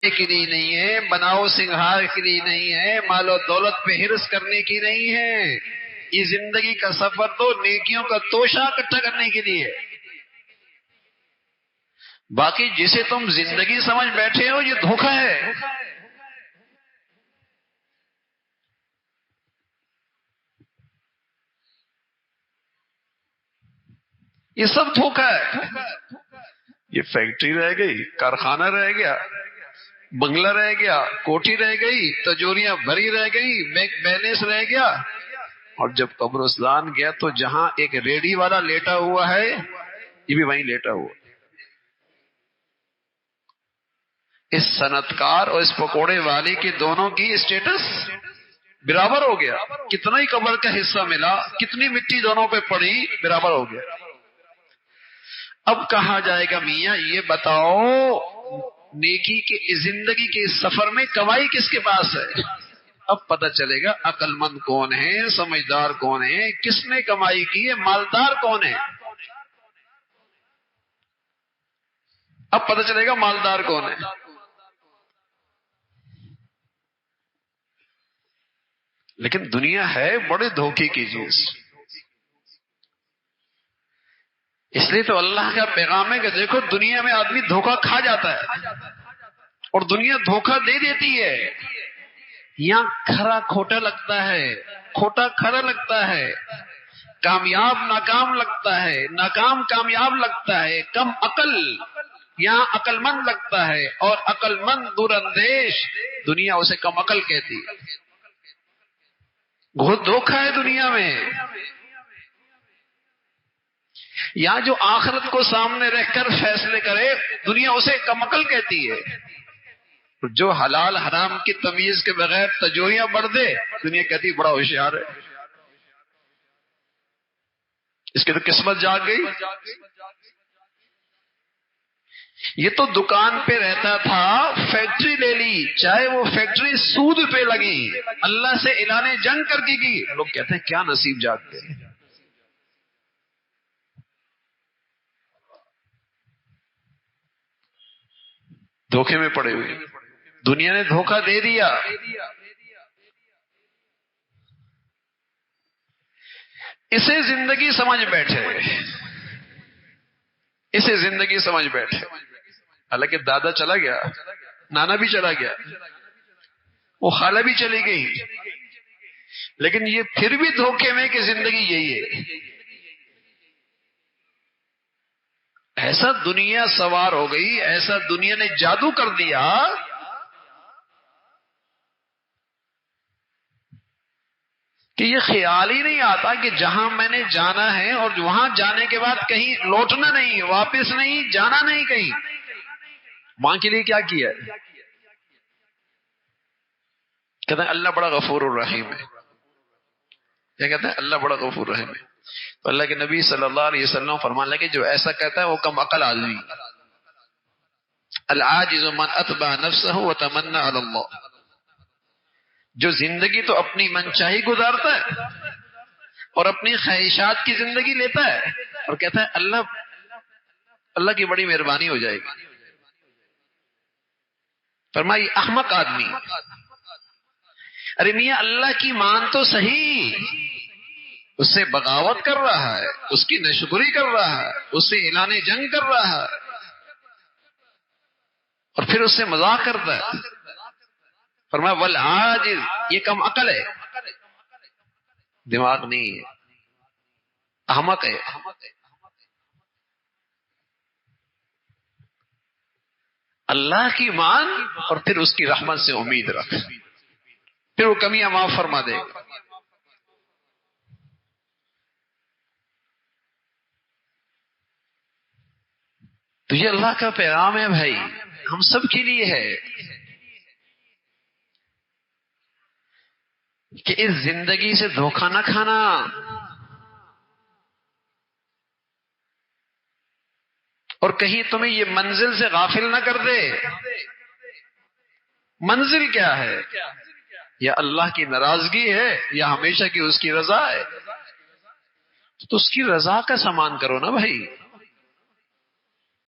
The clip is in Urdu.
کے لیے نہیں ہے، بناؤ سنگھار کے لیے نہیں ہے، مال و دولت پہ حرص کرنے کی نہیں ہے. یہ زندگی کا سفر تو نیکیوں کا توشہ اکٹھا کرنے کے لیے ہے. باقی جسے تم زندگی سمجھ بیٹھے ہو یہ دھوکہ ہے. یہ سب دھوکہ ہے. یہ فیکٹری رہ گئی، کارخانہ رہ گیا، بنگلہ رہ گیا، کوٹھی رہ گئی، تجوریاں بھری رہ گئی، بینک بیلنس رہ گیا. اور جب قبرستان گیا تو جہاں ایک ریڑھی والا لیٹا ہوا ہے یہ بھی وہیں لیٹا ہوا. اس صنعتکار اور اس پکوڑے والے کے دونوں کی اسٹیٹس برابر ہو گیا. کتنا ہی قبر کا حصہ ملا، کتنی مٹی دونوں پہ پڑی، برابر ہو گیا. اب کہا جائے گا میاں یہ بتاؤ نیکی کے زندگی کے اس سفر میں کمائی کس کے پاس ہے؟ اب پتہ چلے گا عقل مند کون ہے، سمجھدار کون ہے، کس نے کمائی کی ہے، مالدار کون ہے. اب پتہ چلے گا مالدار کون ہے. لیکن دنیا ہے بڑے دھوکے کی چیز. اس لیے تو اللہ کا پیغام ہے کہ دیکھو دنیا میں آدمی دھوکہ کھا جاتا ہے اور دنیا دھوکہ دے دیتی ہے. یہاں کھرا کھوٹا لگتا ہے، کھوٹا کھرا لگتا ہے، کامیاب ناکام لگتا ہے، ناکام کامیاب لگتا ہے. کم عقل یہاں عقل مند لگتا ہے، اور عقل مند دور اندیش دنیا اسے کم عقل کہتی. بہت دھوکہ ہے دنیا میں. یہاں جو آخرت کو سامنے رکھ کر فیصلے کرے دنیا اسے کم عقل کہتی ہے. جو حلال حرام کی تمیز کے بغیر تجوریاں بڑھ دے دنیا کہتی بڑا ہوشیار ہے، اس کی تو قسمت جاگ گئی. یہ تو دکان پہ رہتا تھا، فیکٹری لے لی، چاہے وہ فیکٹری سود پہ لگی، اللہ سے اعلان جنگ کر کے کی. لوگ کہتے ہیں کیا نصیب جاگ گئے. دھوکے میں پڑے ہوئے، دنیا نے دھوکہ دے دیا. اسے زندگی سمجھ بیٹھے، اسے زندگی سمجھ بیٹھے. حالانکہ دادا چلا گیا، نانا بھی چلا گیا، وہ خالہ بھی چلی گئی، لیکن یہ پھر بھی دھوکے میں کہ زندگی یہی ہے. ایسا دنیا سوار ہو گئی، ایسا دنیا نے جادو کر دیا کہ یہ خیال ہی نہیں آتا کہ جہاں میں نے جانا ہے اور وہاں جانے کے بعد کہیں لوٹنا نہیں، واپس نہیں، جانا نہیں کہیں. ماں کے لیے کیا کیا ہے؟ کہتے ہیں اللہ بڑا غفور الرحیم ہے. کیا کہتے ہیں؟ اللہ بڑا غفور الرحیم ہے. تو اللہ کے نبی صلی اللہ علیہ وسلم فرمان لگے جو ایسا کہتا ہے وہ کم عقل آدمی. العاجز من اتبع نفسه وتمنى على الله. جو زندگی تو اپنی منچاہی گزارتا ہے اور اپنی خواہشات کی زندگی لیتا ہے اور کہتا ہے اللہ کی بڑی مہربانی ہو جائے گی. فرمائی احمق آدمی. ارے میاں اللہ کی مان تو صحیح، اس سے بغاوت کر رہا ہے، اس کی ناشکری کر رہا ہے، اس سے اعلان جنگ کر رہا ہے اور پھر اس سے مذاق کرتا ہے. فرمایا والعاجز، یہ کم عقل ہے، دماغ نہیں ہے، احمق ہے. اللہ کی مان اور پھر اس کی رحمت سے امید رکھ، پھر وہ کمیاں معاف فرما دے گا. تو یہ اللہ کا پیغام ہے بھائی، ہم سب کے لیے ہے کہ اس زندگی سے دھوکہ نہ کھانا. اور کہیں تمہیں یہ منزل سے غافل نہ کر دے. منزل کیا ہے؟ یا اللہ کی ناراضگی ہے یا ہمیشہ کی اس کی رضا ہے. تو اس کی رضا کا سامان کرو نا بھائی.